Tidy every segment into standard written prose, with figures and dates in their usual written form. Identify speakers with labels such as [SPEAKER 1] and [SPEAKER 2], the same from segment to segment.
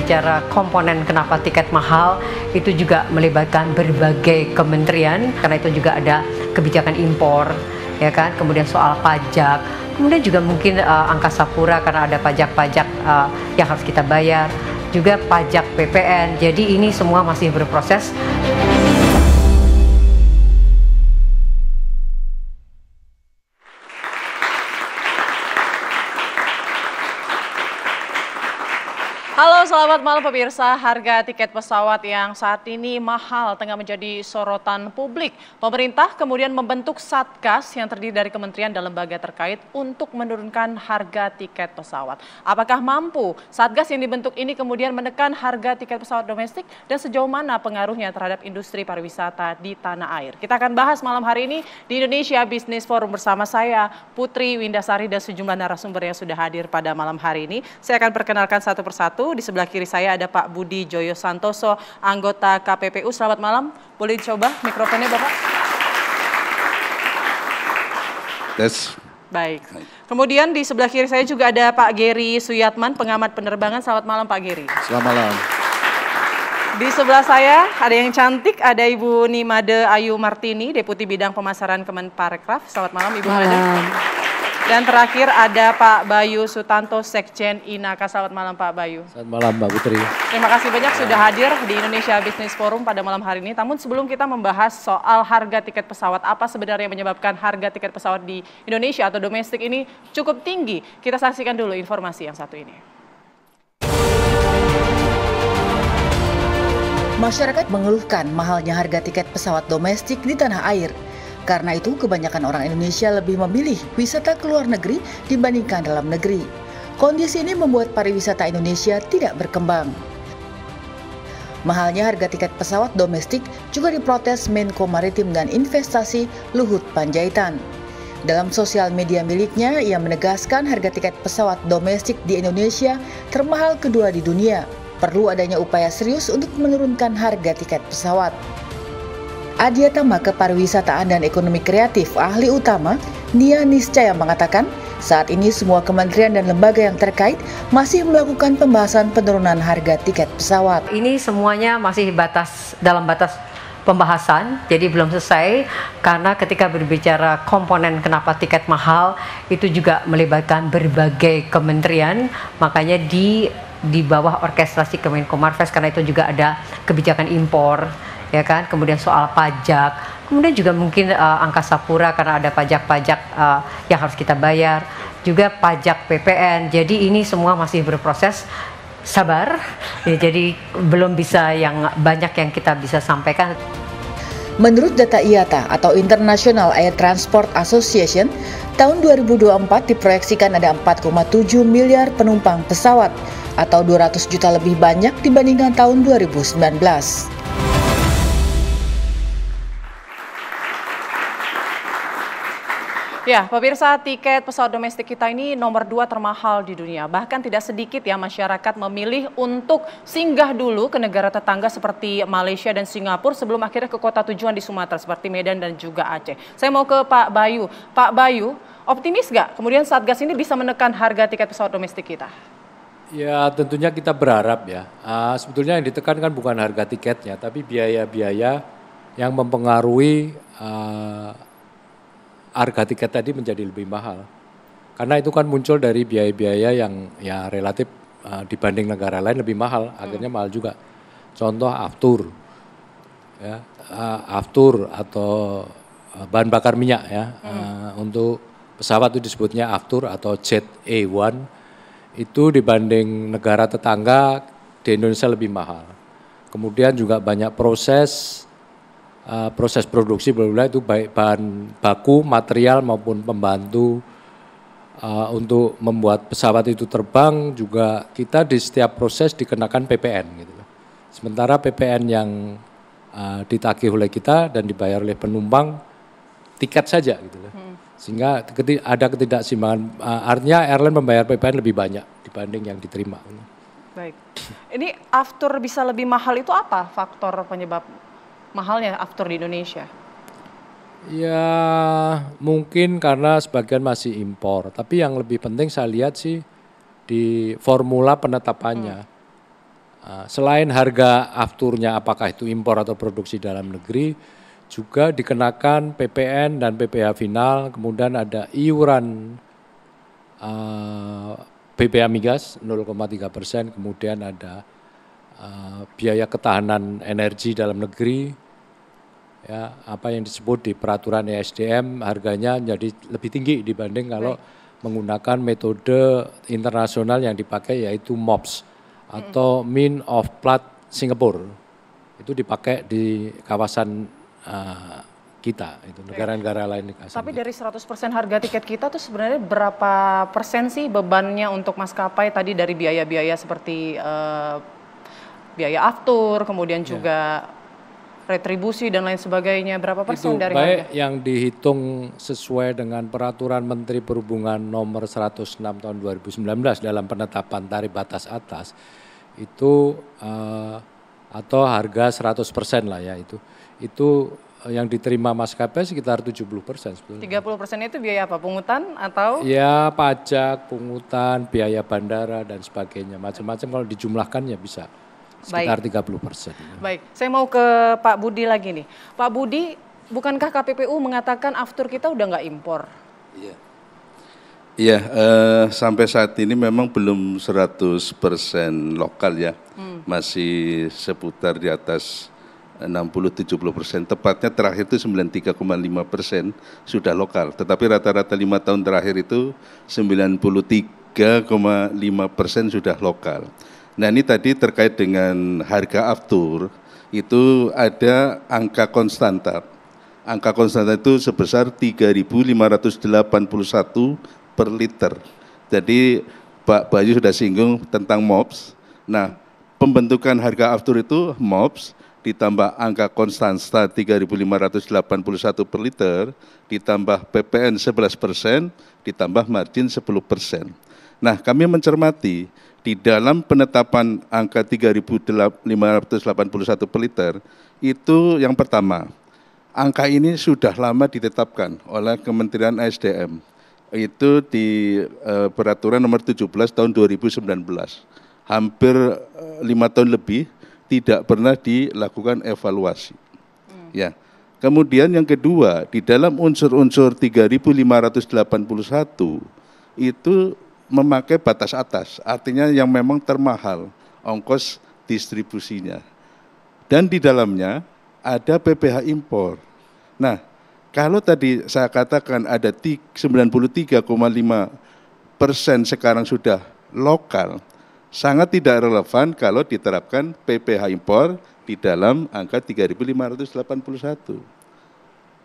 [SPEAKER 1] berbicara komponen kenapa tiket mahal, itu juga melibatkan berbagai kementerian, karena itu juga ada kebijakan impor, ya kan, kemudian soal pajak, kemudian juga mungkin angkasa pura karena ada pajak-pajak yang harus kita bayar, juga pajak PPN. Jadi ini semua masih berproses.
[SPEAKER 2] Halo, selamat malam pemirsa. Harga tiket pesawat yang saat ini mahal tengah menjadi sorotan publik. Pemerintah kemudian membentuk Satgas yang terdiri dari kementerian dan lembaga terkait untuk menurunkan harga tiket pesawat. Apakah mampu Satgas yang dibentuk ini kemudian menekan harga tiket pesawat domestik dan sejauh mana pengaruhnya terhadap industri pariwisata di tanah air? Kita akan bahas malam hari ini di Indonesia Business Forum bersama saya, Putri Windasari, dan sejumlah narasumber yang sudah hadir pada malam hari ini. Saya akan perkenalkan satu persatu. Di sebelah kiri saya ada Pak Budi Joyo Santoso, anggota KPPU. Selamat malam. Boleh dicoba mikrofonnya, Bapak? Baik. Kemudian di sebelah kiri saya juga ada Pak Geri Suyatman, pengamat penerbangan. Selamat malam, Pak Geri.
[SPEAKER 3] Selamat malam.
[SPEAKER 2] Di sebelah saya ada yang cantik, ada Ibu Nimade Ayu Martini, Deputi Bidang Pemasaran Kemenparekraf. Selamat malam, Ibu Nimade. Dan terakhir ada Pak Bayu Sutanto, Sekjen INAKA. Selamat malam, Pak Bayu.
[SPEAKER 3] Selamat malam, Mbak Putri.
[SPEAKER 2] Terima kasih banyak sudah hadir di Indonesia Business Forum pada malam hari ini. Namun sebelum kita membahas soal harga tiket pesawat, apa sebenarnya yang menyebabkan harga tiket pesawat di Indonesia atau domestik ini cukup tinggi, kita saksikan dulu informasi yang satu ini.
[SPEAKER 4] Masyarakat mengeluhkan mahalnya harga tiket pesawat domestik di tanah air. Karena itu, kebanyakan orang Indonesia lebih memilih wisata ke luar negeri dibandingkan dalam negeri. Kondisi ini membuat pariwisata Indonesia tidak berkembang. Mahalnya harga tiket pesawat domestik juga diprotes Menko Maritim dan Investasi Luhut Panjaitan. Dalam sosial media miliknya, ia menegaskan harga tiket pesawat domestik di Indonesia termahal kedua di dunia. Perlu adanya upaya serius untuk menurunkan harga tiket pesawat. Adiatama Kepariwisataan dan Ekonomi Kreatif, ahli utama, Nia Niscaya mengatakan, saat ini semua kementerian dan lembaga yang terkait masih melakukan pembahasan penurunan harga tiket pesawat.
[SPEAKER 1] Ini semuanya masih dalam batas pembahasan, jadi belum selesai, karena ketika berbicara komponen kenapa tiket mahal, itu juga melibatkan berbagai kementerian, makanya di bawah orkestrasi Kemenko Marves, karena itu juga ada kebijakan impor, ya kan, kemudian soal pajak, kemudian juga mungkin angkasa pura karena ada pajak-pajak yang harus kita bayar, juga pajak PPN. Jadi ini semua masih berproses, sabar ya, jadi belum bisa yang banyak yang kita bisa sampaikan.
[SPEAKER 4] Menurut data IATA atau International Air Transport Association, tahun 2024 diproyeksikan ada 4,7 miliar penumpang pesawat atau 200 juta lebih banyak dibandingkan tahun 2019.
[SPEAKER 2] Ya, pemirsa, tiket pesawat domestik kita ini nomor 2 termahal di dunia. Bahkan tidak sedikit ya masyarakat memilih untuk singgah dulu ke negara tetangga seperti Malaysia dan Singapura sebelum akhirnya ke kota tujuan di Sumatera seperti Medan dan juga Aceh. Saya mau ke Pak Bayu. Pak Bayu, optimis nggak kemudian Satgas ini bisa menekan harga tiket pesawat domestik kita?
[SPEAKER 3] Ya, tentunya kita berharap ya. Sebetulnya yang ditekan kan bukan harga tiketnya, tapi biaya-biaya yang mempengaruhi harga tiket tadi menjadi lebih mahal. Karena itu kan muncul dari biaya-biaya yang ya relatif dibanding negara lain lebih mahal, akhirnya mahal juga. Contoh aftur, ya, aftur atau bahan bakar minyak ya, untuk pesawat itu disebutnya aftur atau Jet A1, itu dibanding negara tetangga di Indonesia lebih mahal. Kemudian juga banyak proses produksi berbeda itu baik bahan baku, material maupun pembantu untuk membuat pesawat itu terbang juga kita di setiap proses dikenakan PPN gitu. Sementara PPN yang ditagih oleh kita dan dibayar oleh penumpang tiket saja gitu loh. Sehingga ada ketidakseimbangan, artinya airline membayar PPN lebih banyak dibanding yang diterima.
[SPEAKER 2] Baik. Ini aftur bisa lebih mahal itu apa faktor penyebab mahalnya aftur di Indonesia?
[SPEAKER 3] Ya mungkin karena sebagian masih impor, tapi yang lebih penting saya lihat sih di formula penetapannya. Selain harga afturnya apakah itu impor atau produksi dalam negeri, juga dikenakan PPN dan PPh final, kemudian ada iuran BPH migas 0,3%, kemudian ada biaya ketahanan energi dalam negeri, ya apa yang disebut di peraturan ESDM harganya menjadi lebih tinggi dibanding kalau menggunakan metode internasional yang dipakai yaitu MOPS atau Mean of Plat Singapore. Itu dipakai di kawasan kita, itu negara-negara lain.
[SPEAKER 2] Tapi dari 100% harga tiket kita tuh sebenarnya berapa persen sih bebannya untuk maskapai tadi dari biaya-biaya seperti biaya aftur, kemudian juga retribusi dan lain sebagainya, berapa persen
[SPEAKER 3] itu
[SPEAKER 2] dari
[SPEAKER 3] baik
[SPEAKER 2] harga?
[SPEAKER 3] yang dihitung sesuai dengan peraturan Menteri Perhubungan nomor 106 tahun 2019 dalam penetapan tarif batas atas itu atau harga 100% lah ya itu yang diterima maskapai sekitar 70% sebetulnya.
[SPEAKER 2] 30% itu biaya apa? Pungutan atau?
[SPEAKER 3] Ya pajak, pungutan, biaya bandara dan sebagainya, macam-macam kalau dijumlahkan ya bisa sekitar 30%.
[SPEAKER 2] Baik, saya mau ke Pak Budi lagi nih. Pak Budi, bukankah KPPU mengatakan aftur kita udah nggak impor?
[SPEAKER 5] Iya, sampai saat ini memang belum 100% lokal ya, masih seputar di atas 60-70%, tepatnya terakhir itu 93,5% sudah lokal, tetapi rata-rata 5 tahun terakhir itu 93,5% sudah lokal. Nah ini tadi terkait dengan harga aftur, itu ada angka konstanta. Angka konstanta itu sebesar 3.581 per liter. Jadi Pak Bayu sudah singgung tentang MOPS. Nah pembentukan harga aftur itu MOPS, ditambah angka konstanta 3.581 per liter, ditambah PPN 11%, ditambah margin 10%. Nah kami mencermati, di dalam penetapan angka 3.581 per liter, itu yang pertama, angka ini sudah lama ditetapkan oleh Kementerian SDM. Itu di peraturan nomor 17 tahun 2019. Hampir 5 tahun lebih tidak pernah dilakukan evaluasi. Ya. Kemudian yang kedua, di dalam unsur-unsur 3.581 itu memakai batas atas, artinya yang memang termahal ongkos distribusinya. Dan di dalamnya ada PPh impor. Nah, kalau tadi saya katakan ada 93,5% sekarang sudah lokal, sangat tidak relevan kalau diterapkan PPh impor di dalam angka 3.581.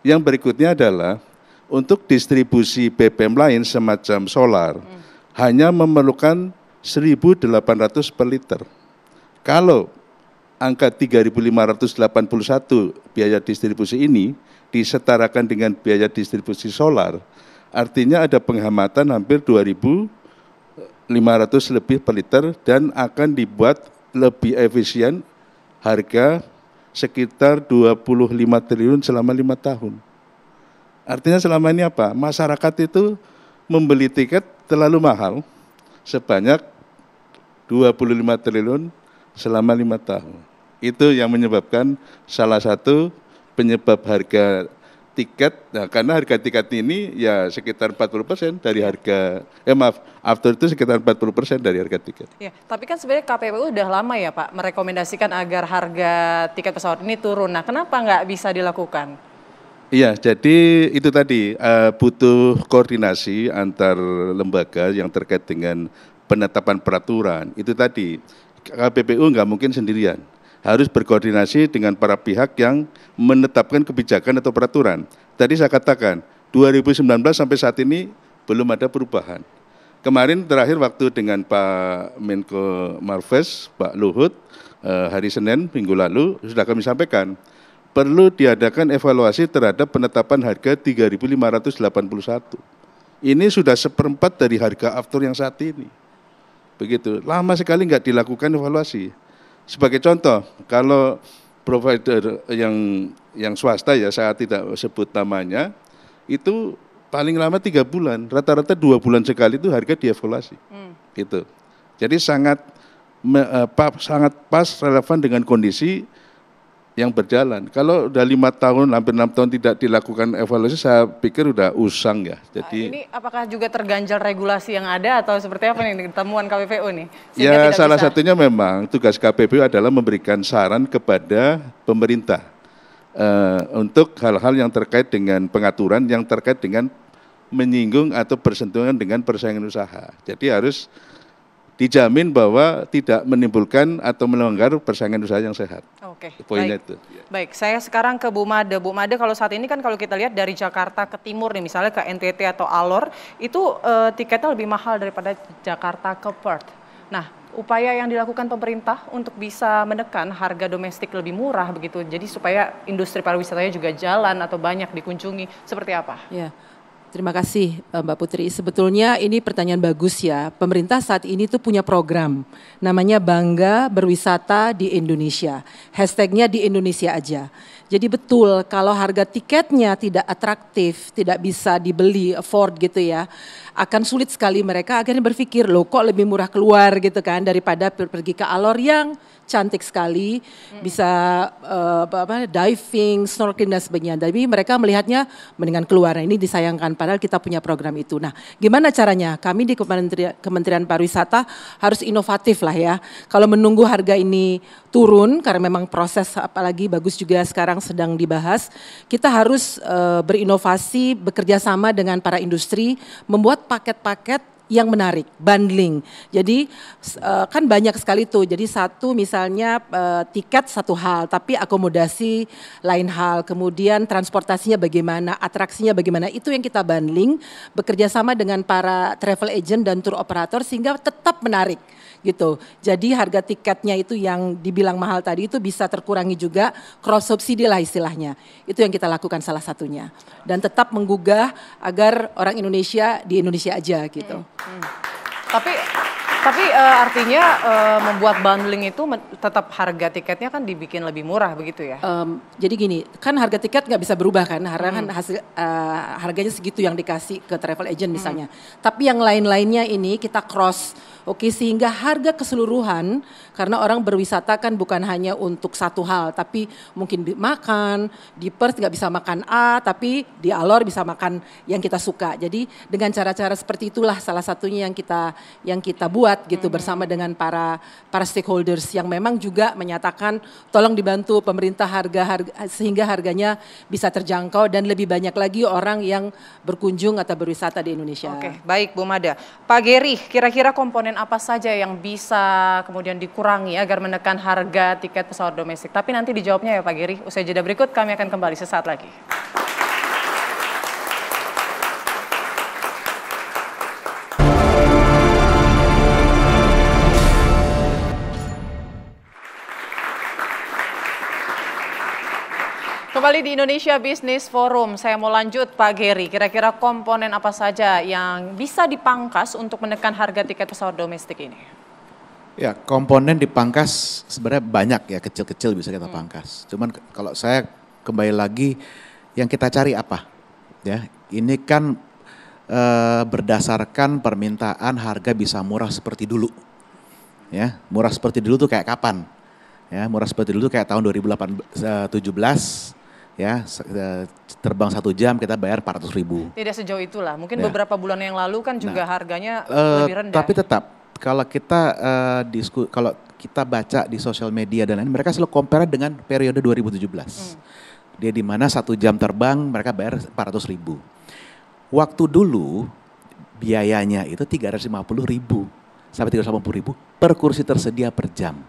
[SPEAKER 5] Yang berikutnya adalah untuk distribusi BBM lain semacam solar, hanya memerlukan 1.800 per liter. Kalau angka 3.581 biaya distribusi ini disetarakan dengan biaya distribusi solar, artinya ada penghematan hampir 2.500 lebih per liter dan akan dibuat lebih efisien, harga sekitar 25 triliun selama 5 tahun. Artinya selama ini apa? Masyarakat itu membeli tiket terlalu mahal, sebanyak 25 triliun selama 5 tahun. Itu yang menyebabkan salah satu penyebab harga tiket, nah karena harga tiket ini ya sekitar 40% dari harga, aftur itu sekitar 40% dari harga tiket.
[SPEAKER 2] Ya, tapi kan sebenarnya KPPU udah lama ya Pak merekomendasikan agar harga tiket pesawat ini turun. Nah kenapa nggak bisa dilakukan?
[SPEAKER 5] Iya, jadi itu tadi butuh koordinasi antar lembaga yang terkait dengan penetapan peraturan. Itu tadi KPPU nggak mungkin sendirian, harus berkoordinasi dengan para pihak yang menetapkan kebijakan atau peraturan. Tadi saya katakan 2019 sampai saat ini belum ada perubahan. Kemarin terakhir waktu dengan Pak Menko Marves, Pak Luhut, hari Senin minggu lalu sudah kami sampaikan, perlu diadakan evaluasi terhadap penetapan harga 3.581. Ini sudah 1/4 dari harga aftur yang saat ini. Begitu, lama sekali nggak dilakukan evaluasi. Sebagai contoh, kalau provider yang swasta ya, saya tidak sebut namanya, itu paling lama 3 bulan, rata-rata 2 bulan sekali itu harga dievaluasi. Gitu. Jadi sangat sangat pas relevan dengan kondisi yang berjalan. Kalau udah 5 tahun, hampir 6 tahun tidak dilakukan evaluasi, saya pikir udah usang ya. Jadi
[SPEAKER 2] ini apakah juga terganjal regulasi yang ada atau seperti apa nih temuan KPPU nih?
[SPEAKER 5] Ya salah satunya memang tugas KPPU adalah memberikan saran kepada pemerintah untuk hal-hal yang terkait dengan pengaturan, yang terkait dengan menyinggung atau bersentuhan dengan persaingan usaha. Jadi harus dijamin bahwa tidak menimbulkan atau melanggar persaingan usaha yang sehat.
[SPEAKER 2] Oke,
[SPEAKER 5] poinnya
[SPEAKER 2] baik.
[SPEAKER 5] itu.
[SPEAKER 2] Baik, saya sekarang ke Bu Made. Bu Made, kalau saat ini kan kalau kita lihat dari Jakarta ke timur nih, misalnya ke NTT atau Alor, itu tiketnya lebih mahal daripada Jakarta ke Perth. Nah, upaya yang dilakukan pemerintah untuk bisa menekan harga domestik lebih murah begitu, jadi supaya industri pariwisatanya juga jalan atau banyak dikunjungi, seperti apa?
[SPEAKER 6] Ya. Terima kasih Mbak Putri. Sebetulnya ini pertanyaan bagus ya. Pemerintah saat ini tuh punya program namanya Bangga Berwisata di Indonesia. Hashtagnya di Indonesia aja. Jadi betul kalau harga tiketnya tidak atraktif, tidak bisa dibeli, afford gitu ya, akan sulit sekali mereka akhirnya berpikir loh kok lebih murah keluar gitu kan daripada pergi ke Alor yang cantik sekali, bisa diving, snorkeling dan sebagainya. Tapi mereka melihatnya mendingan keluar. Nah, ini disayangkan padahal kita punya program itu. Nah, gimana caranya? Kami di Kementerian Pariwisata harus inovatif lah ya. Kalau menunggu harga ini turun karena memang proses apalagi bagus juga sekarang sedang dibahas, kita harus berinovasi, bekerja sama dengan para industri, membuat paket-paket yang menarik, bundling. Jadi kan banyak sekali tuh. Jadi satu misalnya tiket satu hal, tapi akomodasi lain hal. Kemudian transportasinya bagaimana, atraksinya bagaimana. Itu yang kita bundling, bekerja sama dengan para travel agent dan tour operator sehingga tetap menarik gitu. Jadi harga tiketnya itu yang dibilang mahal tadi itu bisa terkurangi juga, cross subsidi lah istilahnya. Itu yang kita lakukan salah satunya. Dan tetap menggugah agar orang Indonesia di Indonesia aja gitu.
[SPEAKER 2] Tapi artinya membuat bundling itu tetap harga tiketnya kan dibikin lebih murah begitu ya?
[SPEAKER 6] Jadi gini, kan harga tiket nggak bisa berubah kan, kan harganya segitu yang dikasih ke travel agent misalnya. Tapi yang lain-lainnya ini kita cross, oke, sehingga harga keseluruhan, karena orang berwisata kan bukan hanya untuk satu hal, tapi mungkin makan, di Perth nggak bisa makan A, tapi di Alor bisa makan yang kita suka. Jadi dengan cara-cara seperti itulah salah satunya yang kita buat gitu bersama dengan para stakeholders yang memang juga menyatakan tolong dibantu pemerintah sehingga harganya bisa terjangkau dan lebih banyak lagi orang yang berkunjung atau berwisata di Indonesia.
[SPEAKER 2] Oke, baik Bu Mada. Pak Geri, kira-kira komponen apa saja yang bisa kemudian dikurangi agar menekan harga tiket pesawat domestik? Tapi nanti dijawabnya ya Pak Geri. Usai jeda berikut kami akan kembali sesaat lagi. Kembali di Indonesia Business Forum, saya mau lanjut Pak Geri, kira-kira komponen apa saja yang bisa dipangkas untuk menekan harga tiket pesawat domestik ini?
[SPEAKER 7] Ya, komponen dipangkas sebenarnya banyak ya, kecil-kecil bisa kita pangkas. Cuman kalau saya kembali lagi, yang kita cari apa? Ya, ini kan berdasarkan permintaan harga bisa murah seperti dulu. Ya, murah seperti dulu tuh kayak kapan? Ya, murah seperti dulu tuh kayak tahun 2017. Ya, terbang 1 jam kita bayar 400.000.
[SPEAKER 2] Tidak sejauh itulah, mungkin
[SPEAKER 7] Ya.
[SPEAKER 2] beberapa bulan yang lalu kan juga harganya lebih rendah.
[SPEAKER 7] Tapi tetap kalau kita kalau kita baca di sosial media dan lain, mereka selalu compare dengan periode 2017. Dia di mana 1 jam terbang mereka bayar 400.000. Waktu dulu biayanya itu 350.000 sampai 380.000 per kursi tersedia per jam.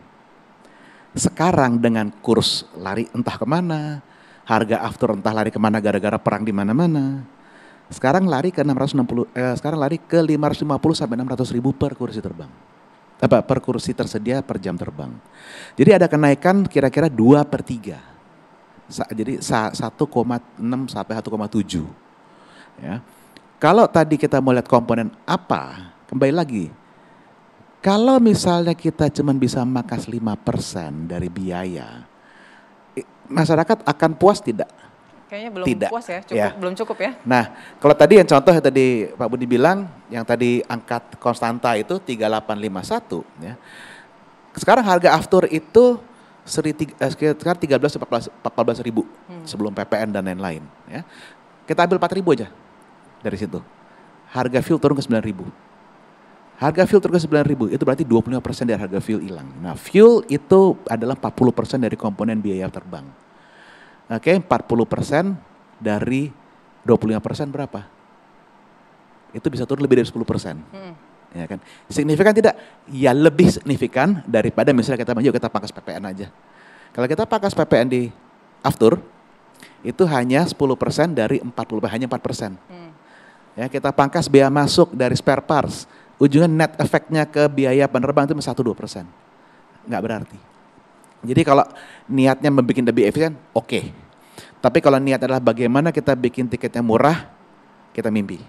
[SPEAKER 7] Sekarang dengan kurs lari entah kemana, harga after entah lari kemana gara-gara perang di mana-mana. Sekarang lari ke 550 sampai 600.000 per kursi terbang. Per kursi tersedia per jam terbang. Jadi ada kenaikan kira-kira 2/3. Jadi 1,6 sampai 1,7. Ya. Kalau tadi kita mau lihat komponen apa, kembali lagi. Kalau misalnya kita cuma bisa makas 5% dari biaya, masyarakat akan puas tidak?
[SPEAKER 2] Kayaknya belum
[SPEAKER 7] Tidak.
[SPEAKER 2] puas ya, belum cukup ya.
[SPEAKER 7] Nah, kalau tadi yang contoh yang tadi Pak Budi bilang, yang tadi angkat konstanta itu 3851, ya. Sekarang harga aftur itu sekitar 13-14 ribu sebelum PPN dan lain-lain. Ya. Kita ambil 4 ribu aja dari situ. Harga fuel turun ke 9 ribu. Harga fuel turun ke 9 ribu, itu berarti 25% dari harga fuel hilang. Nah, fuel itu adalah 40% dari komponen biaya terbang. Oke, 40% dari 25% berapa? Itu bisa turun lebih dari 10%. Ya kan? Signifikan tidak? Ya lebih signifikan daripada misalnya kita pangkas PPN aja. Kalau kita pangkas PPN di aftur, itu hanya 10% dari 40, hanya 4%. Ya, kita pangkas biaya masuk dari spare parts, ujungnya net efeknya ke biaya penerbang itu 1-2%. Nggak berarti. Jadi kalau niatnya membuat lebih efisien, oke. Tapi kalau niat adalah bagaimana kita bikin tiketnya murah, kita mimpi.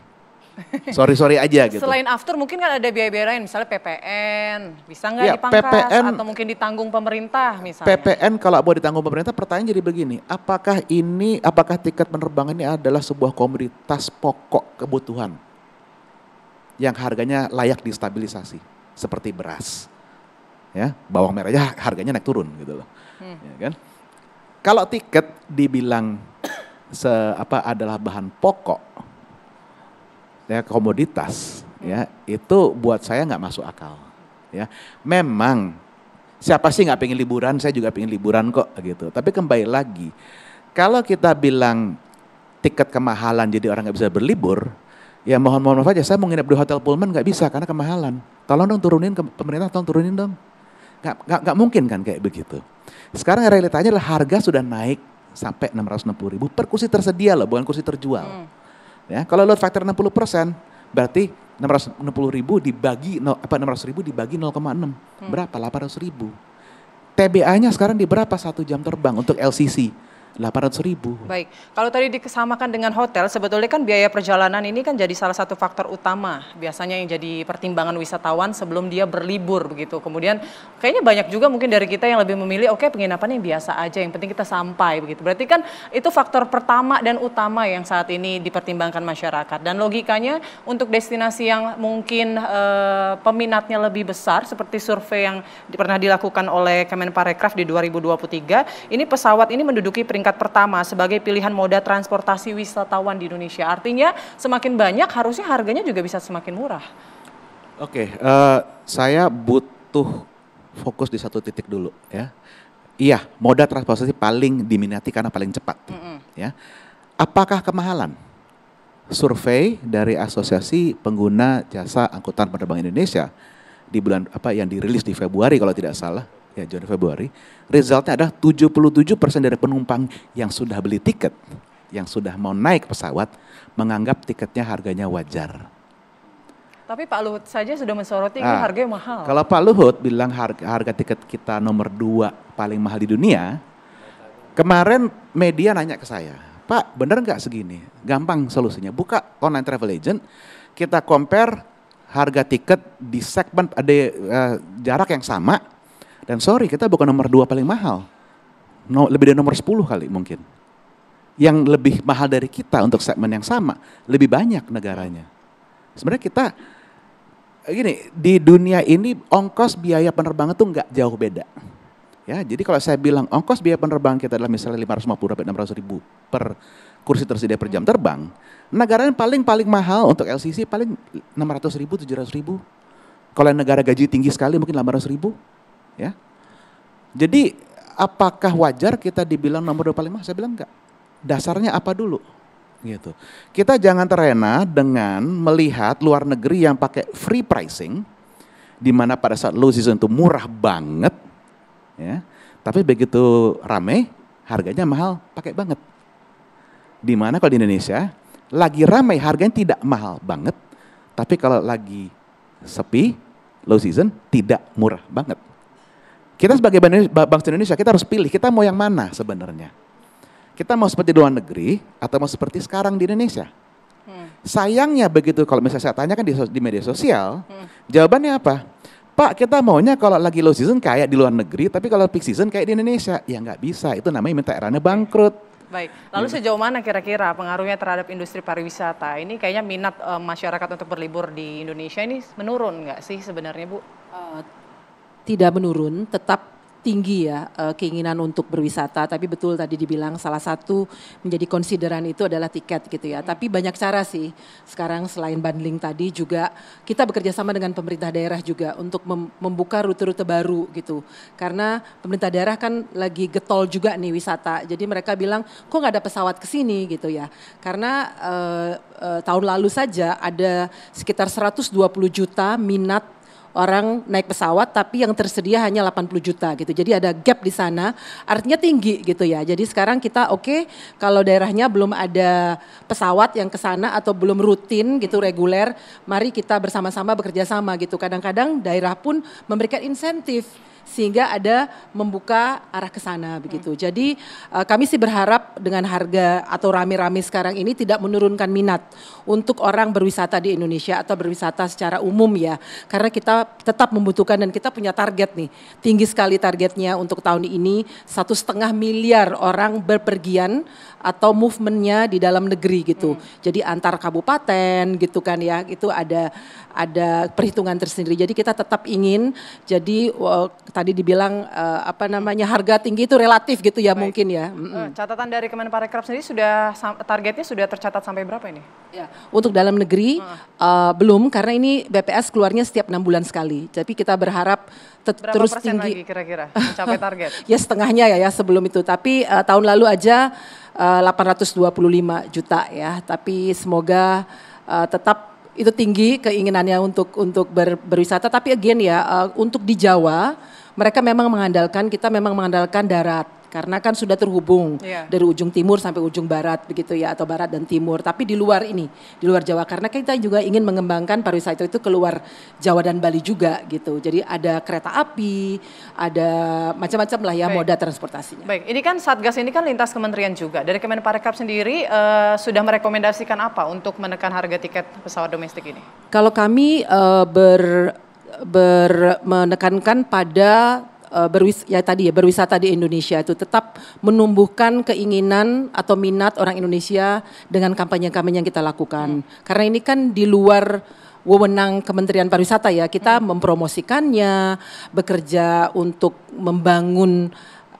[SPEAKER 7] Sorry aja gitu.
[SPEAKER 2] Selain aftur mungkin kan ada biaya-biaya lain, misalnya PPN, bisa nggak
[SPEAKER 7] ya,
[SPEAKER 2] dipangkas
[SPEAKER 7] PPN,
[SPEAKER 2] atau mungkin ditanggung pemerintah misalnya?
[SPEAKER 7] PPN kalau mau ditanggung pemerintah, pertanyaan jadi begini, apakah tiket penerbangan ini adalah sebuah komoditas pokok kebutuhan yang harganya layak distabilisasi, seperti beras, ya bawang merah aja harganya naik turun gitu loh, ya kan? Kalau tiket dibilang adalah bahan pokok, ya komoditas, ya itu buat saya nggak masuk akal. Ya, memang siapa sih nggak pengen liburan? Saya juga pengen liburan kok, gitu. Tapi kembali lagi, kalau kita bilang tiket kemahalan jadi orang nggak bisa berlibur, ya mohon maaf aja, saya mau nginep di hotel Pullman nggak bisa karena kemahalan. Tolong dong turunin, pemerintah tolong turunin dong. Nggak mungkin kan kayak begitu. Sekarang realitanya adalah harga sudah naik sampai 660 ribu per kursi tersedia loh, bukan kursi terjual. Ya, kalau load factor 60%, berarti 660 ribu dibagi 600 ribu dibagi 0,6, berapa? 800 ribu. TBA-nya sekarang di berapa 1 jam terbang untuk LCC? 800 ribu.
[SPEAKER 2] Baik, kalau tadi dikesamakan dengan hotel, sebetulnya kan biaya perjalanan ini kan jadi salah satu faktor utama biasanya yang jadi pertimbangan wisatawan sebelum dia berlibur begitu. Kemudian kayaknya banyak juga mungkin dari kita yang lebih memilih penginapan yang biasa aja, yang penting kita sampai begitu. Berarti kan itu faktor pertama dan utama yang saat ini dipertimbangkan masyarakat. Dan logikanya untuk destinasi yang mungkin peminatnya lebih besar seperti survei yang pernah dilakukan oleh Kemenparekraf di 2023, ini pesawat ini menduduki peringkat pertama sebagai pilihan moda transportasi wisatawan di Indonesia. Artinya semakin banyak harusnya harganya juga bisa semakin murah.
[SPEAKER 7] Oke, saya butuh fokus di satu titik dulu ya. Iya, moda transportasi paling diminati karena paling cepat. Ya. Apakah kemahalan? Survei dari Asosiasi Pengguna Jasa Angkutan Penerbangan Indonesia di bulan yang dirilis di Februari kalau tidak salah. Ya, Januari Februari, resultnya adalah 77% dari penumpang yang sudah beli tiket, yang sudah mau naik pesawat, menganggap tiketnya harganya wajar.
[SPEAKER 2] Tapi Pak Luhut saja sudah mensoroti ini harganya mahal.
[SPEAKER 7] Kalau Pak Luhut bilang harga tiket kita nomor 2 paling mahal di dunia, kemarin media nanya ke saya, Pak bener nggak segini? Gampang solusinya, buka online travel agent, kita compare harga tiket di segmen ada jarak yang sama. Dan sorry, kita bukan nomor 2 paling mahal. Lebih dari nomor 10 kali mungkin. Yang lebih mahal dari kita untuk segmen yang sama, lebih banyak negaranya. Sebenarnya kita, di dunia ini ongkos biaya penerbangan tuh nggak jauh beda. Ya, jadi kalau saya bilang ongkos biaya penerbangan kita adalah misalnya 550-600 ribu per kursi tersedia per jam terbang, negara yang paling mahal untuk LCC paling 600 ribu, 700 ribu. Kalau negara gaji tinggi sekali mungkin 800 ribu. Ya, jadi apakah wajar kita dibilang nomor 2 paling mahal? Saya bilang enggak. Dasarnya apa dulu? Gitu. Kita jangan terlena dengan melihat luar negeri yang pakai free pricing, di mana pada saat low season itu murah banget, ya. Tapi begitu rame, harganya mahal, pakai banget. Di mana kalau di Indonesia lagi ramai harganya tidak mahal banget, tapi kalau lagi sepi, low season tidak murah banget. Kita sebagai bangsa Indonesia, kita harus pilih, kita mau yang mana sebenarnya. Kita mau seperti luar negeri, atau mau seperti sekarang di Indonesia. Sayangnya begitu, kalau misalnya saya tanyakan di media sosial, jawabannya apa? Pak, kita maunya kalau lagi low season kayak di luar negeri, tapi kalau peak season kayak di Indonesia. Ya nggak bisa, itu namanya minta eranya bangkrut.
[SPEAKER 2] Baik, lalu sejauh mana kira-kira pengaruhnya terhadap industri pariwisata? Ini kayaknya minat masyarakat untuk berlibur di Indonesia ini menurun nggak sih sebenarnya Bu?
[SPEAKER 6] tidak menurun, tetap tinggi ya keinginan untuk berwisata. Tapi betul tadi dibilang salah satu menjadi konsideran itu adalah tiket gitu ya. Tapi banyak cara sih sekarang selain bundling tadi juga kita bekerja sama dengan pemerintah daerah juga untuk membuka rute-rute baru gitu. Karena pemerintah daerah kan lagi getol juga nih wisata. Jadi mereka bilang kok nggak ada pesawat ke sini gitu ya. Karena tahun lalu saja ada sekitar 120 juta minat orang naik pesawat tapi yang tersedia hanya 80 juta gitu. Jadi ada gap di sana, artinya tinggi gitu ya. Jadi sekarang kita oke, kalau daerahnya belum ada pesawat yang ke sana atau belum rutin gitu reguler, mari kita bersama-sama bekerja sama gitu. Kadang-kadang daerah pun memberikan insentif sehingga ada membuka arah ke sana begitu. Jadi kami sih berharap dengan harga atau rame-rame sekarang ini tidak menurunkan minat untuk orang berwisata di Indonesia atau berwisata secara umum ya. Karena kita tetap membutuhkan dan kita punya target nih. Tinggi sekali targetnya untuk tahun ini 1,5 miliar orang berpergian atau movementnya di dalam negeri gitu. Jadi antar kabupaten gitu kan ya, itu ada perhitungan tersendiri. Jadi kita tetap ingin jadi tadi dibilang harga tinggi itu relatif gitu ya. Baik. Mungkin ya.
[SPEAKER 2] Catatan dari Kemenparekraf sendiri targetnya sudah tercatat sampai berapa ini?
[SPEAKER 6] Ya, untuk dalam negeri belum karena ini BPS keluarnya setiap 6 bulan sekali. Tapi kita berharap terus
[SPEAKER 2] persen
[SPEAKER 6] tinggi.
[SPEAKER 2] Lagi kira-kira mencapai target?
[SPEAKER 6] Ya setengahnya ya sebelum itu. Tapi tahun lalu aja 825 juta ya. Tapi semoga tetap itu tinggi keinginannya untuk berwisata. Tapi again ya untuk di Jawa kita memang mengandalkan darat. Karena kan sudah terhubung dari ujung timur sampai ujung barat begitu ya, atau barat dan timur. Tapi di luar Jawa, karena kita juga ingin mengembangkan pariwisata itu keluar Jawa dan Bali juga gitu. Jadi ada kereta api, ada macam-macam lah ya. Baik. Moda transportasinya.
[SPEAKER 2] Baik, ini kan Satgas ini kan lintas kementerian juga. Dari Kemenparekraf sendiri sudah merekomendasikan apa untuk menekan harga tiket pesawat domestik ini? Kalau
[SPEAKER 6] kami menekankan pada berwisata di Indonesia itu tetap menumbuhkan keinginan atau minat orang Indonesia dengan kampanye-kampanye yang kita lakukan. Karena ini kan di luar wewenang Kementerian Pariwisata ya, kita mempromosikannya, bekerja untuk membangun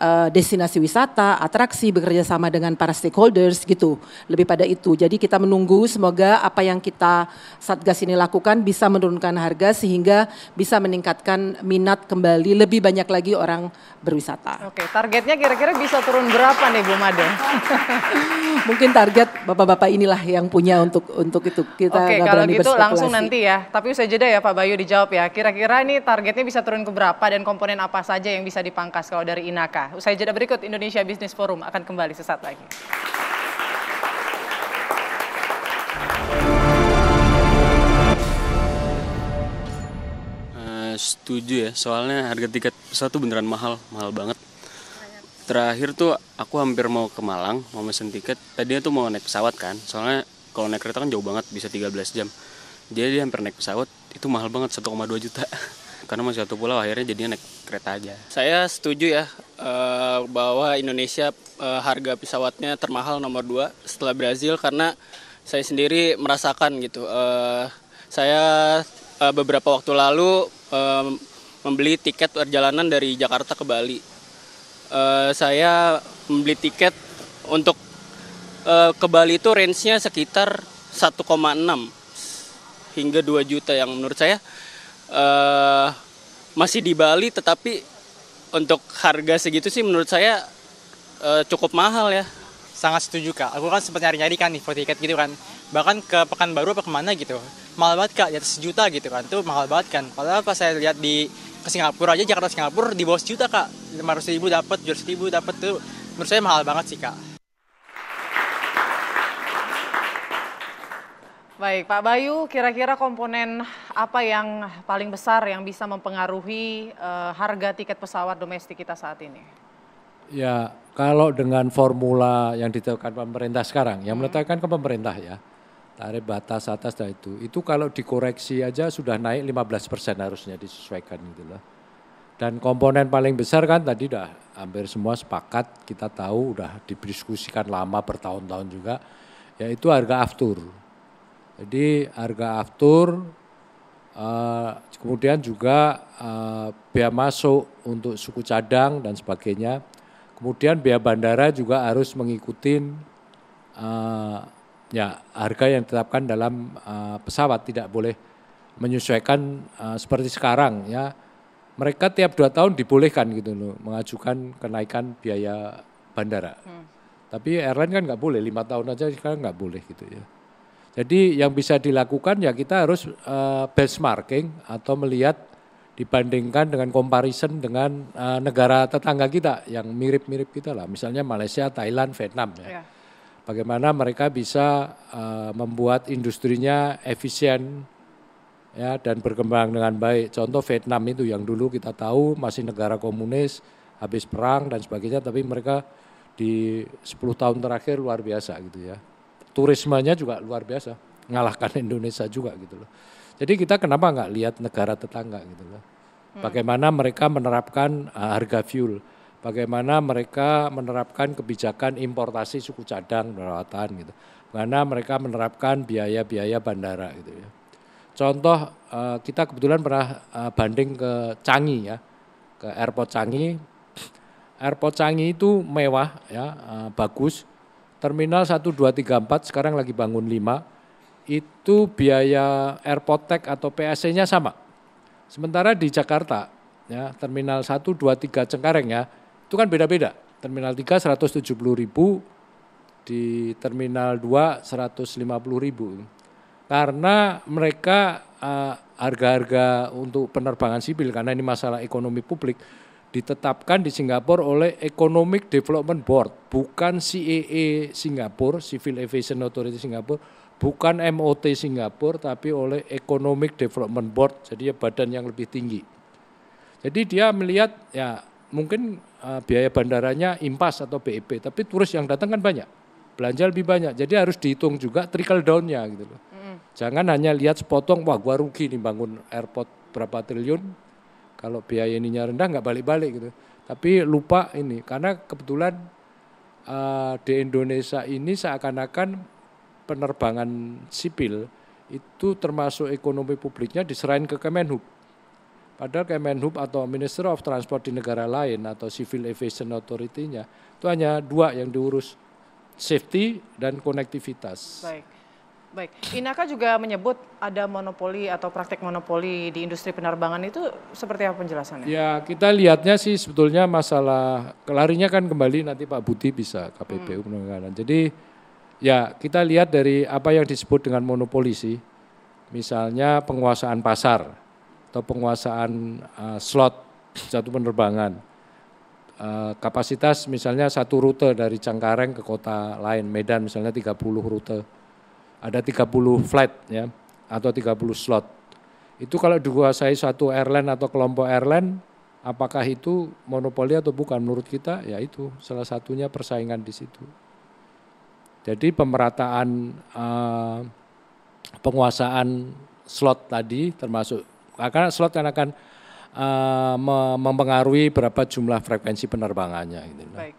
[SPEAKER 6] destinasi wisata, atraksi, bekerja sama dengan para stakeholders gitu. Lebih pada itu. Jadi kita menunggu semoga apa yang kita Satgas ini lakukan bisa menurunkan harga sehingga bisa meningkatkan minat kembali lebih banyak lagi orang berwisata.
[SPEAKER 2] Oke, targetnya kira-kira bisa turun berapa nih Bu Made?
[SPEAKER 6] Mungkin target bapak-bapak inilah yang punya untuk itu. Kita
[SPEAKER 2] Oke, kalau gitu langsung nanti ya. Tapi usai jeda ya Pak Bayu dijawab ya. Kira-kira ini targetnya bisa turun ke berapa dan komponen apa saja yang bisa dipangkas kalau dari Inaka? Usai jeda berikut, Indonesia Business Forum akan kembali sesaat lagi.
[SPEAKER 8] Setuju ya, soalnya harga tiket pesawat tuh beneran mahal banget. Terakhir tuh aku hampir mau ke Malang, mau mesen tiket. Tadinya tuh mau naik pesawat kan, soalnya kalau naik kereta kan jauh banget, bisa 13 jam. Jadi hampir naik pesawat, itu mahal banget, 1,2 juta. Karena masih satu pulau, akhirnya jadinya naik kereta aja.
[SPEAKER 9] Saya setuju ya bahwa Indonesia harga pesawatnya termahal nomor 2 setelah Brazil, karena saya sendiri merasakan gitu. Saya beberapa waktu lalu membeli tiket perjalanan dari Jakarta ke Bali. Saya membeli tiket untuk ke Bali itu range-nya sekitar 1,6 hingga 2 juta yang menurut saya masih di Bali, tetapi untuk harga segitu sih menurut saya cukup mahal ya.
[SPEAKER 10] Sangat setuju Kak, aku kan sempat nyari-nyari kan info tiket gitu kan, bahkan ke Pekanbaru apa kemana gitu, mahal banget Kak, di atas sejuta gitu kan, itu mahal banget kan. Padahal pas saya lihat ke Singapura aja, Jakarta Singapura di bawah sejuta Kak, 500.000 dapat, 700.000 dapat, tuh menurut saya mahal banget sih Kak.
[SPEAKER 2] Baik, Pak Bayu, kira-kira komponen apa yang paling besar yang bisa mempengaruhi harga tiket pesawat domestik kita saat ini?
[SPEAKER 3] Ya, kalau dengan formula yang ditetapkan pemerintah sekarang, yang menetapkan ke pemerintah ya, tarif batas atas dan itu kalau dikoreksi aja sudah naik 15% harusnya disesuaikan gitu loh. Dan komponen paling besar kan tadi udah hampir semua sepakat, kita tahu udah didiskusikan lama bertahun-tahun juga, yaitu harga aftur. Jadi harga aftur Kemudian juga bea masuk untuk suku cadang dan sebagainya. Kemudian bea bandara juga harus mengikuti harga yang ditetapkan dalam pesawat, tidak boleh menyesuaikan seperti sekarang ya. Mereka tiap 2 tahun dibolehkan gitu loh mengajukan kenaikan biaya bandara. Tapi airline kan nggak boleh, 5 tahun aja sekarang nggak boleh gitu ya. Jadi yang bisa dilakukan ya kita harus benchmarking atau melihat dibandingkan dengan comparison dengan negara tetangga kita yang mirip-mirip kita lah. Misalnya Malaysia, Thailand, Vietnam ya. Bagaimana mereka bisa membuat industrinya efisien ya dan berkembang dengan baik. Contoh Vietnam itu yang dulu kita tahu masih negara komunis, habis perang dan sebagainya, tapi mereka di 10 tahun terakhir luar biasa gitu ya. Turismenya juga luar biasa, ngalahkan Indonesia juga gitu loh. Jadi kita kenapa nggak lihat negara tetangga gitu loh. Bagaimana mereka menerapkan harga fuel, bagaimana mereka menerapkan kebijakan importasi suku cadang perawatan gitu. Bagaimana mereka menerapkan biaya-biaya bandara gitu ya. Contoh kita kebetulan pernah banding ke Changi ya, ke Airport Changi. Airport Changi itu mewah ya, bagus. Terminal 1, 2, 3, 4 sekarang lagi bangun 5, itu biaya airport tax atau PSC-nya sama. Sementara di Jakarta, ya terminal 1, 2, 3 Cengkareng ya, itu kan beda-beda. Terminal 3 170.000, di terminal 2 150.000. Karena mereka harga-harga untuk penerbangan sipil, karena ini masalah ekonomi publik, ditetapkan di Singapura oleh Economic Development Board, bukan CAA Singapura, Civil Aviation Authority Singapura, bukan MOT Singapura, tapi oleh Economic Development Board, jadi ya badan yang lebih tinggi. Jadi dia melihat ya mungkin biaya bandaranya impas atau BEP, tapi turis yang datang kan banyak, belanja lebih banyak, jadi harus dihitung juga trickle down-nya gitu loh. Jangan hanya lihat sepotong, wah gua rugi nih bangun airport berapa triliun, kalau biaya ininya rendah nggak balik-balik gitu. Tapi lupa ini, karena kebetulan di Indonesia ini seakan-akan penerbangan sipil itu termasuk ekonomi publiknya diserahin ke Kemenhub. Padahal Kemenhub atau Ministry of Transport di negara lain atau Civil Aviation Authority-nya itu hanya 2 yang diurus, safety dan konektivitas.
[SPEAKER 2] Baik. Inaka juga menyebut ada monopoli atau praktek monopoli di industri penerbangan, itu seperti apa penjelasannya? Ya kita lihatnya sih sebetulnya masalah kelarinya kan kembali nanti Pak Budi bisa KPPU penegakan. Jadi ya kita lihat dari apa yang disebut dengan monopoli sih. Misalnya penguasaan pasar atau penguasaan slot satu penerbangan. Kapasitas misalnya satu rute dari Cengkareng ke kota lain, Medan misalnya 30 rute. Ada 30 flight ya atau 30 slot. Itu kalau dikuasai suatu airline atau kelompok airline, apakah itu monopoli atau bukan? Menurut kita ya itu salah satunya persaingan di situ. Jadi pemerataan penguasaan slot tadi termasuk karena slot kan akan mempengaruhi berapa jumlah frekuensi penerbangannya gitu. Baik.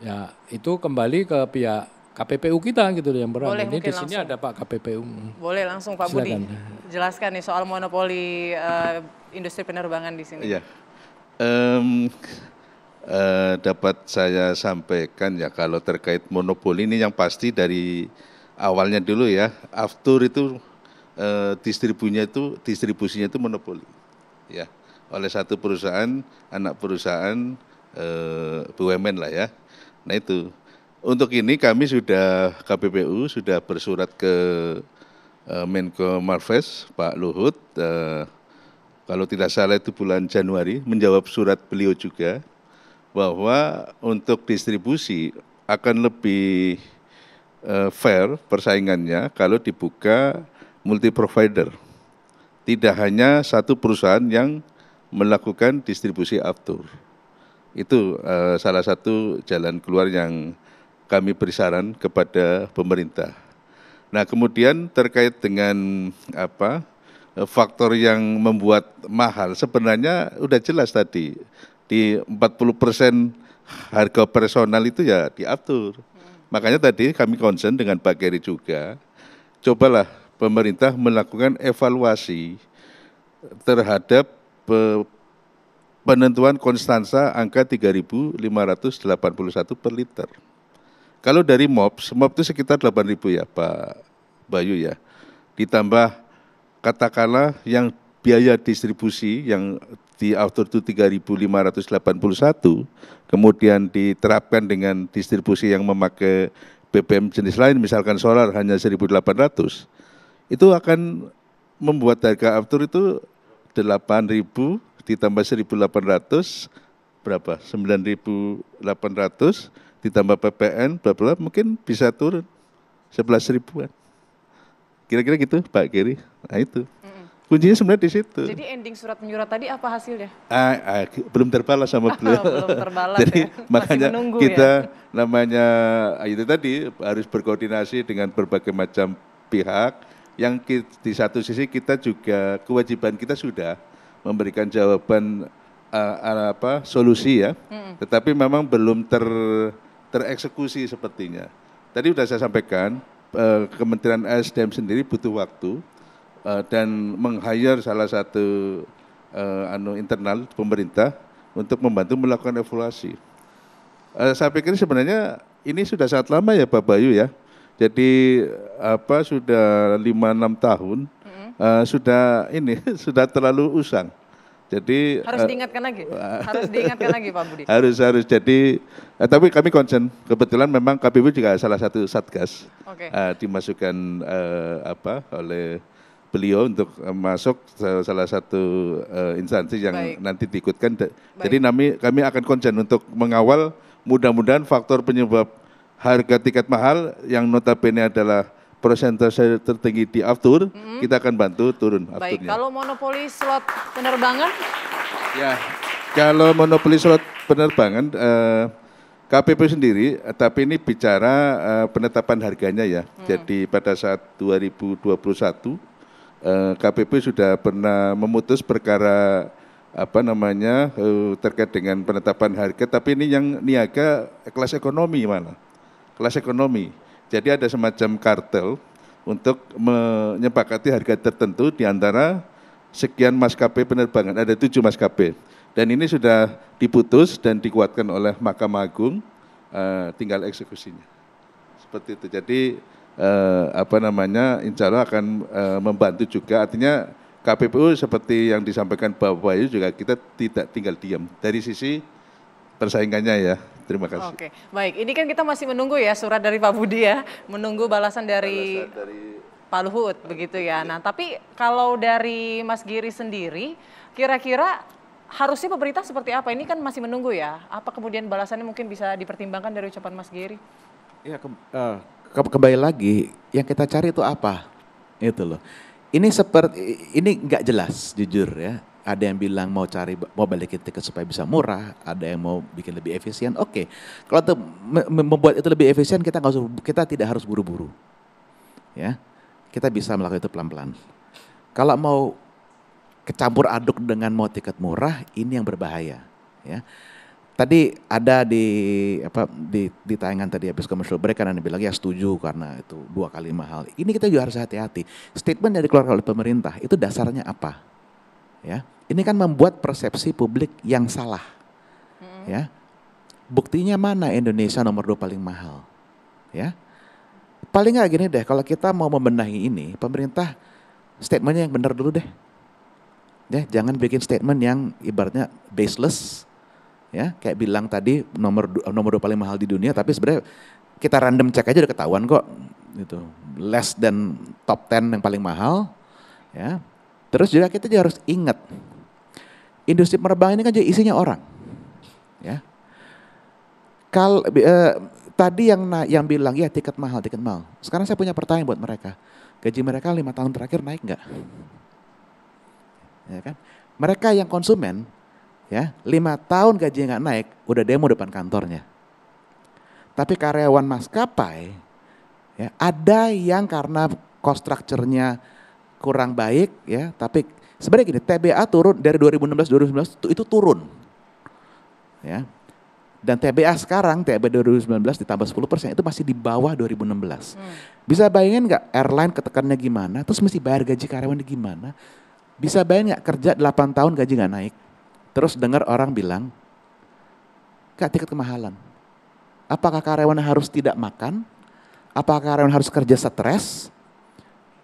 [SPEAKER 3] Ya, itu kembali ke pihak KPPU kita gitu yang berat.
[SPEAKER 2] Boleh,
[SPEAKER 3] ini di
[SPEAKER 2] langsung.
[SPEAKER 3] sini ada Pak KPPU.
[SPEAKER 2] Boleh langsung Pak
[SPEAKER 3] Silakan.
[SPEAKER 2] Budi jelaskan nih soal monopoli industri penerbangan di sini.
[SPEAKER 5] Iya. Dapat saya sampaikan ya kalau terkait monopoli ini yang pasti dari awalnya dulu ya, Aftur itu distribusinya itu monopoli. Ya, oleh satu perusahaan, anak perusahaan BUMN lah ya. Nah itu. Untuk ini kami sudah, KPPU sudah bersurat ke Menko Marves, Pak Luhut, kalau tidak salah itu bulan Januari, menjawab surat beliau juga, bahwa untuk distribusi akan lebih fair persaingannya kalau dibuka multi provider. Tidak hanya satu perusahaan yang melakukan distribusi aftur. Itu salah satu jalan keluar yang kami beri saran kepada pemerintah. Nah kemudian terkait dengan faktor yang membuat mahal, sebenarnya udah jelas tadi, di 40% harga personal itu ya diatur. Makanya tadi kami concern dengan Pak Geri juga, cobalah pemerintah melakukan evaluasi terhadap penentuan konstansa angka 3.581 per liter. Kalau dari MOP itu sekitar 8.000 ya Pak Bayu ya. Ditambah katakanlah yang biaya distribusi yang diatur itu 3.581, kemudian diterapkan dengan distribusi yang memakai BBM jenis lain, misalkan solar hanya 1.800, itu akan membuat harga aftur itu 8.000 ditambah 1.800, berapa? 9.800 ditambah PPN, bla bla, mungkin bisa turun 11.000-an. Kira-kira gitu Pak Giri. Nah itu. Kuncinya sebenarnya di situ.
[SPEAKER 2] Jadi ending surat menyurat tadi apa hasilnya?
[SPEAKER 5] Belum terbalas sama beliau.
[SPEAKER 2] Belum terbalas.
[SPEAKER 5] Jadi
[SPEAKER 2] ya.
[SPEAKER 5] makanya
[SPEAKER 2] menunggu,
[SPEAKER 5] kita
[SPEAKER 2] ya?
[SPEAKER 5] namanya itu tadi harus berkoordinasi dengan berbagai macam pihak. Yang di satu sisi kita juga kewajiban kita sudah memberikan jawaban solusi ya. Tetapi memang belum tereksekusi sepertinya. Tadi sudah saya sampaikan, Kementerian SDM sendiri butuh waktu dan meng-hire salah satu internal pemerintah untuk membantu melakukan evaluasi. Saya pikir sebenarnya ini sudah sangat lama ya Pak Bayu ya. Jadi sudah 5-6 tahun sudah terlalu usang. Jadi
[SPEAKER 2] harus diingatkan lagi. Harus diingatkan lagi Pak Budi.
[SPEAKER 5] Harus. Jadi tapi kami concern. Kebetulan memang KPU juga salah satu satgas dimasukkan oleh beliau untuk masuk salah satu instansi yang nanti diikutkan. Jadi kami akan concern untuk mengawal, mudah-mudahan faktor penyebab harga tiket mahal yang notabene adalah persentase tertinggi di aftur, kita akan bantu turun afturnya.
[SPEAKER 2] Baik, kalau monopoli slot penerbangan?
[SPEAKER 5] Ya, kalau monopoli slot penerbangan, KPP sendiri, tapi ini bicara penetapan harganya ya. Jadi pada saat 2021, KPP sudah pernah memutus perkara terkait dengan penetapan harga, tapi ini yang niaga kelas ekonomi mana? Kelas ekonomi. Jadi ada semacam kartel untuk menyepakati harga tertentu di antara sekian maskapai penerbangan, ada 7 maskapai. Dan ini sudah diputus dan dikuatkan oleh Mahkamah Agung, tinggal eksekusinya. Seperti itu. Jadi insya Allah akan membantu juga. Artinya KPPU seperti yang disampaikan Pak Bayu juga kita tidak tinggal diam. Dari sisi persaingannya ya. Terima kasih.
[SPEAKER 2] Oke, baik. Ini kan kita masih menunggu ya surat dari Pak Budi ya, menunggu balasan dari Pak Luhut begitu ya. Nah, tapi kalau dari Mas Giri sendiri, kira-kira harusnya pemerintah seperti apa? Ini kan masih menunggu ya. Apa kemudian balasannya mungkin bisa dipertimbangkan dari ucapan Mas Giri?
[SPEAKER 7] Ya, kembali lagi, yang kita cari itu apa? Itu loh. Ini nggak jelas, jujur ya. Ada yang bilang mau balikin tiket supaya bisa murah, ada yang mau bikin lebih efisien. Oke. Kalau untuk membuat itu lebih efisien, kita tidak harus buru-buru. Ya. Kita bisa melakukan itu pelan-pelan. Kalau mau kecampur aduk dengan mau tiket murah, ini yang berbahaya, ya. Tadi ada di tayangan tadi habis commercial break kan ada bilang ya setuju karena itu 2 kali mahal. Ini kita juga harus hati-hati. Statement yang dikeluarkan oleh pemerintah itu dasarnya apa? Ya. Ini kan membuat persepsi publik yang salah. Ya. Buktinya mana Indonesia nomor 2 paling mahal? Ya. Paling nggak gini deh, kalau kita mau membenahi ini, pemerintah statementnya yang benar dulu deh. Ya, jangan bikin statement yang ibaratnya baseless. Ya, kayak bilang tadi nomor 2 paling mahal di dunia, tapi sebenarnya kita random cek aja udah ketahuan kok. Gitu. Less than top 10 yang paling mahal. Ya. Terus juga kita juga harus ingat, industri penerbangan ini kan juga isinya orang. Ya. Tadi yang bilang ya tiket mahal. Sekarang saya punya pertanyaan buat mereka. Gaji mereka 5 tahun terakhir naik nggak? Ya kan? Mereka yang konsumen, ya 5 tahun gajinya nggak naik, udah demo depan kantornya. Tapi karyawan maskapai, ya ada yang karena cost structure-nya kurang baik, ya. Tapi sebenarnya gini, TBA turun dari 2016 itu turun, ya. Dan TBA sekarang, TBA 2019 ditambah 10% itu masih di bawah 2016. Bisa bayangin nggak airline ketekannya gimana, terus mesti bayar gaji karyawan gimana? Bisa bayangin nggak kerja 8 tahun gaji nggak naik, terus dengar orang bilang, Kak tiket kemahalan. Apakah karyawan harus tidak makan? Apakah karyawan harus kerja stres?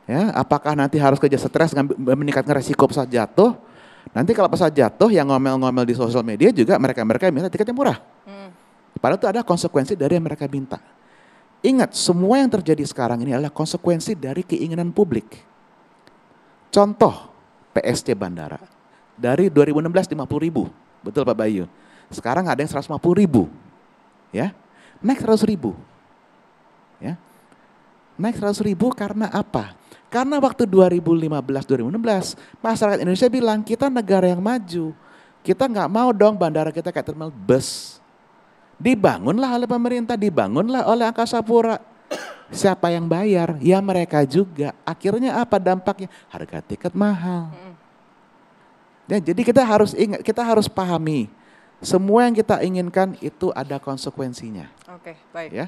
[SPEAKER 7] Ya, apakah nanti harus kerja stres meningkatkan resiko pesawat jatuh? Nanti kalau pesawat jatuh yang ngomel-ngomel di sosial media juga mereka minta tiketnya murah. Padahal itu ada konsekuensi dari yang mereka minta. Ingat, semua yang terjadi sekarang ini adalah konsekuensi dari keinginan publik. Contoh, PSC Bandara. Dari 2016 50.000, betul Pak Bayu. Sekarang ada yang 150.000, ya, naik 100.000. Ya. Naik 100.000 karena apa? Karena waktu 2015-2016 masyarakat Indonesia bilang kita negara yang maju, kita nggak mau dong bandara kita kayak terminal bus. Dibangunlah oleh pemerintah, dibangunlah oleh Angkasa Pura. Siapa yang bayar? Ya mereka juga. Akhirnya apa dampaknya? Harga tiket mahal. Ya, jadi kita harus ingat, kita harus pahami semua yang kita inginkan itu ada konsekuensinya.
[SPEAKER 2] Oke, baik.
[SPEAKER 7] Ya.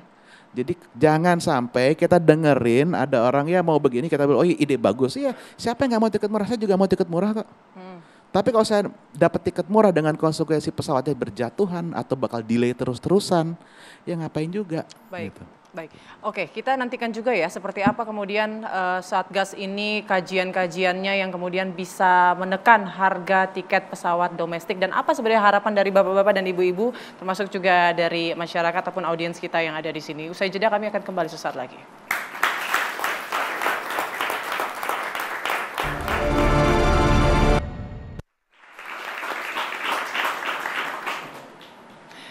[SPEAKER 7] Jadi jangan sampai kita dengerin ada orang ya mau begini, kita bilang oh ide bagus. Iya, siapa yang nggak mau tiket murah? Saya juga mau tiket murah kok. Tapi kalau saya dapat tiket murah dengan konsekuensi pesawatnya berjatuhan atau bakal delay terus-terusan, ya ngapain juga.
[SPEAKER 2] Baik.
[SPEAKER 7] Gitu.
[SPEAKER 2] Baik, oke, kita nantikan juga ya seperti apa kemudian Satgas ini kajian-kajiannya yang kemudian bisa menekan harga tiket pesawat domestik dan apa sebenarnya harapan dari bapak-bapak dan ibu-ibu termasuk juga dari masyarakat ataupun audiens kita yang ada di sini. Usai jeda kami akan kembali sesaat lagi.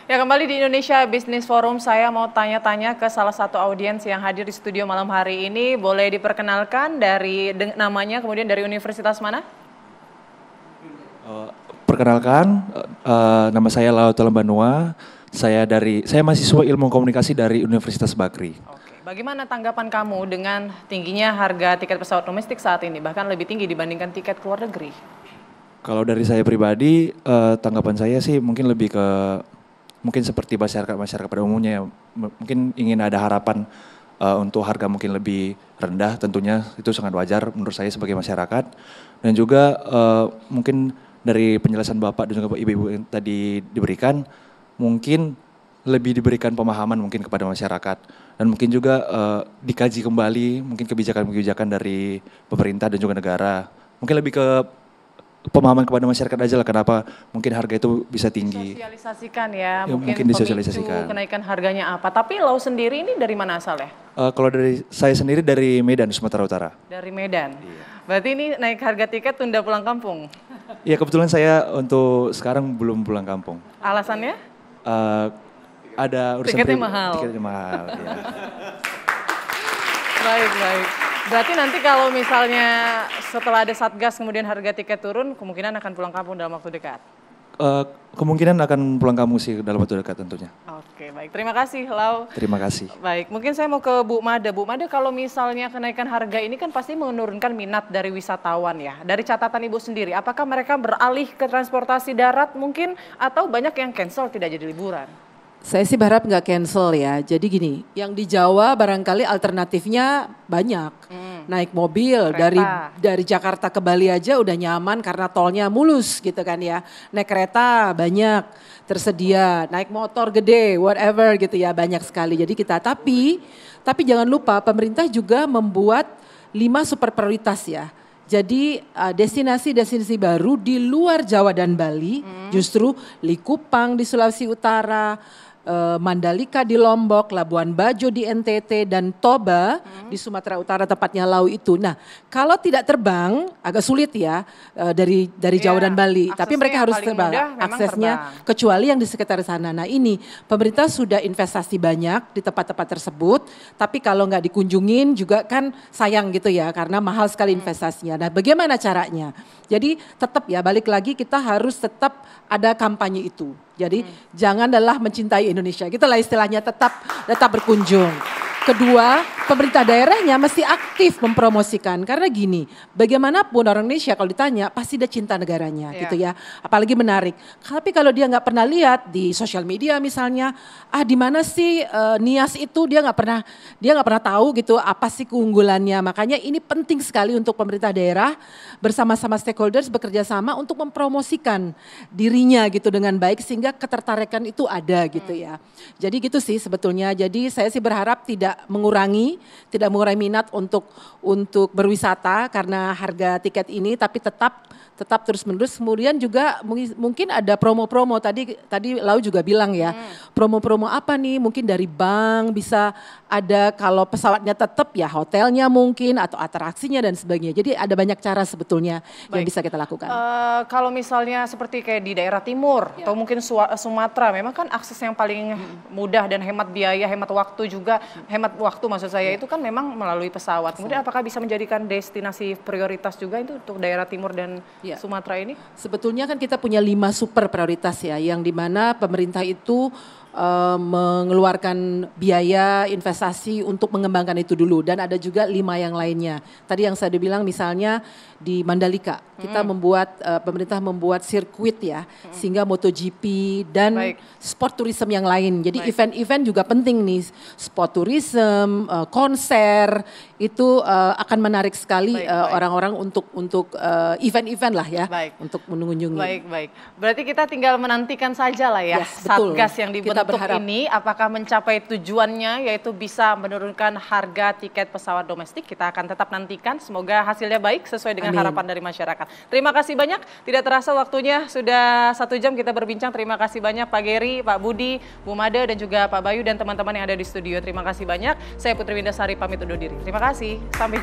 [SPEAKER 2] Ya, kembali di Indonesia Business Forum, saya mau tanya-tanya ke salah satu audiens yang hadir di studio malam hari ini. Boleh diperkenalkan dari namanya, kemudian dari universitas mana?
[SPEAKER 11] Perkenalkan, nama saya Lau Telembanua. Saya mahasiswa Ilmu Komunikasi dari Universitas Bakri.
[SPEAKER 2] Oke, bagaimana tanggapan kamu dengan tingginya harga tiket pesawat domestik saat ini, bahkan lebih tinggi dibandingkan tiket ke luar negeri?
[SPEAKER 11] Kalau dari saya pribadi, tanggapan saya sih mungkin seperti masyarakat pada umumnya, mungkin ingin ada harapan untuk harga mungkin lebih rendah, tentunya itu sangat wajar menurut saya sebagai masyarakat. Dan juga mungkin dari penjelasan Bapak dan juga Ibu-Ibu yang tadi diberikan, mungkin lebih diberikan pemahaman mungkin kepada masyarakat. Dan mungkin juga dikaji kembali mungkin kebijakan-kebijakan dari pemerintah dan juga negara. Mungkin lebih ke pemahaman kepada masyarakat aja lah kenapa mungkin harga itu bisa tinggi.
[SPEAKER 2] Disosialisasikan ya,
[SPEAKER 11] mungkin disosialisasikan.
[SPEAKER 2] Kenaikan harganya apa. Tapi Lau sendiri ini dari mana asalnya?
[SPEAKER 11] Kalau dari saya sendiri dari Medan, Sumatera Utara.
[SPEAKER 2] Dari Medan. Iya. Berarti ini naik harga tiket tunda pulang kampung?
[SPEAKER 11] Iya, kebetulan saya untuk sekarang belum pulang kampung.
[SPEAKER 2] Alasannya?
[SPEAKER 11] Ada urusan
[SPEAKER 2] tiketnya mahal.
[SPEAKER 11] Tiketnya mahal. Ya.
[SPEAKER 2] Baik. Berarti nanti kalau misalnya setelah ada Satgas kemudian harga tiket turun, kemungkinan akan pulang kampung dalam waktu dekat?
[SPEAKER 11] Kemungkinan akan pulang kampung sih dalam waktu dekat tentunya.
[SPEAKER 2] Oke, baik. Terima kasih, Lau.
[SPEAKER 11] Terima kasih.
[SPEAKER 2] Baik, mungkin saya mau ke Bu Mada. Bu Mada, kalau misalnya kenaikan harga ini kan pasti menurunkan minat dari wisatawan ya. Dari catatan Ibu sendiri, apakah mereka beralih ke transportasi darat mungkin atau banyak yang cancel tidak jadi liburan?
[SPEAKER 6] Saya sih berharap nggak cancel ya. Jadi gini, yang di Jawa barangkali alternatifnya banyak. Naik mobil dari Jakarta ke Bali aja udah nyaman karena tolnya mulus gitu kan ya. Naik kereta banyak tersedia, naik motor gede, whatever gitu ya, banyak sekali. Jadi kita tapi jangan lupa pemerintah juga membuat 5 super prioritas ya. Jadi destinasi-destinasi baru di luar Jawa dan Bali, justru Likupang di Sulawesi Utara, Mandalika di Lombok, Labuan Bajo di NTT, dan Toba di Sumatera Utara tepatnya Lau itu. Nah, kalau tidak terbang agak sulit ya dari Jawa dan Bali. Tapi mereka harus terbang. Aksesnya kecuali yang di sekitar sana. Nah ini pemerintah sudah investasi banyak di tempat-tempat tersebut. Tapi kalau nggak dikunjungin juga kan sayang gitu ya karena mahal sekali investasinya. Nah bagaimana caranya? Jadi tetap ya balik lagi kita harus tetap ada kampanye itu. Jadi jangan adalah mencintai Indonesia, gitulah istilahnya tetap berkunjung. Kedua, pemerintah daerahnya mesti aktif mempromosikan. Karena gini, bagaimanapun orang Indonesia kalau ditanya pasti dia cinta negaranya gitu ya. Apalagi menarik. Tapi kalau dia nggak pernah lihat di sosial media misalnya, di mana sih Nias itu dia nggak pernah tahu gitu apa sih keunggulannya. Makanya ini penting sekali untuk pemerintah daerah bersama-sama stakeholders bekerja sama untuk mempromosikan dirinya gitu dengan baik sehingga ketertarikan itu ada gitu ya. Jadi gitu sih sebetulnya. Jadi saya sih berharap tidak mengurangi minat untuk berwisata karena harga tiket ini, tapi tetap terus-menerus. Kemudian juga mungkin ada promo-promo tadi Lau juga bilang ya. Promo-promo apa nih? Mungkin dari bank bisa ada, kalau pesawatnya tetap ya hotelnya mungkin atau atraksinya dan sebagainya. Jadi ada banyak cara sebetulnya yang bisa kita lakukan.
[SPEAKER 2] Kalau misalnya seperti kayak di daerah timur atau mungkin Sumatera, memang kan akses yang paling mudah dan hemat biaya, hemat waktu juga, hemat waktu maksud saya itu kan memang melalui pesawat. Kemudian apakah bisa menjadikan destinasi prioritas juga itu untuk daerah timur dan Sumatera ini?
[SPEAKER 6] Sebetulnya kan kita punya 5 super prioritas ya, yang dimana pemerintah itu mengeluarkan biaya investasi untuk mengembangkan itu dulu, dan ada juga 5 yang lainnya. Tadi yang saya bilang misalnya di Mandalika kita pemerintah membuat sirkuit ya, sehingga MotoGP dan sport tourism yang lain. Jadi event-event juga penting nih, sport tourism, konser itu akan menarik sekali orang-orang untuk event-event lah ya, untuk mengunjungi.
[SPEAKER 2] Baik. Berarti kita tinggal menantikan saja lah ya, Satgas yang dibentuk ini apakah mencapai tujuannya, yaitu bisa menurunkan harga tiket pesawat domestik. Kita akan tetap nantikan, semoga hasilnya baik sesuai dengan harapan dari masyarakat. Terima kasih banyak, tidak terasa waktunya sudah 1 jam kita berbincang. Terima kasih banyak Pak Geri, Pak Budi, Bu Made, dan juga Pak Bayu dan teman-teman yang ada di studio. Terima kasih banyak. Saya Putri Windasari pamit undur diri. Terima kasih, sampai jumpa.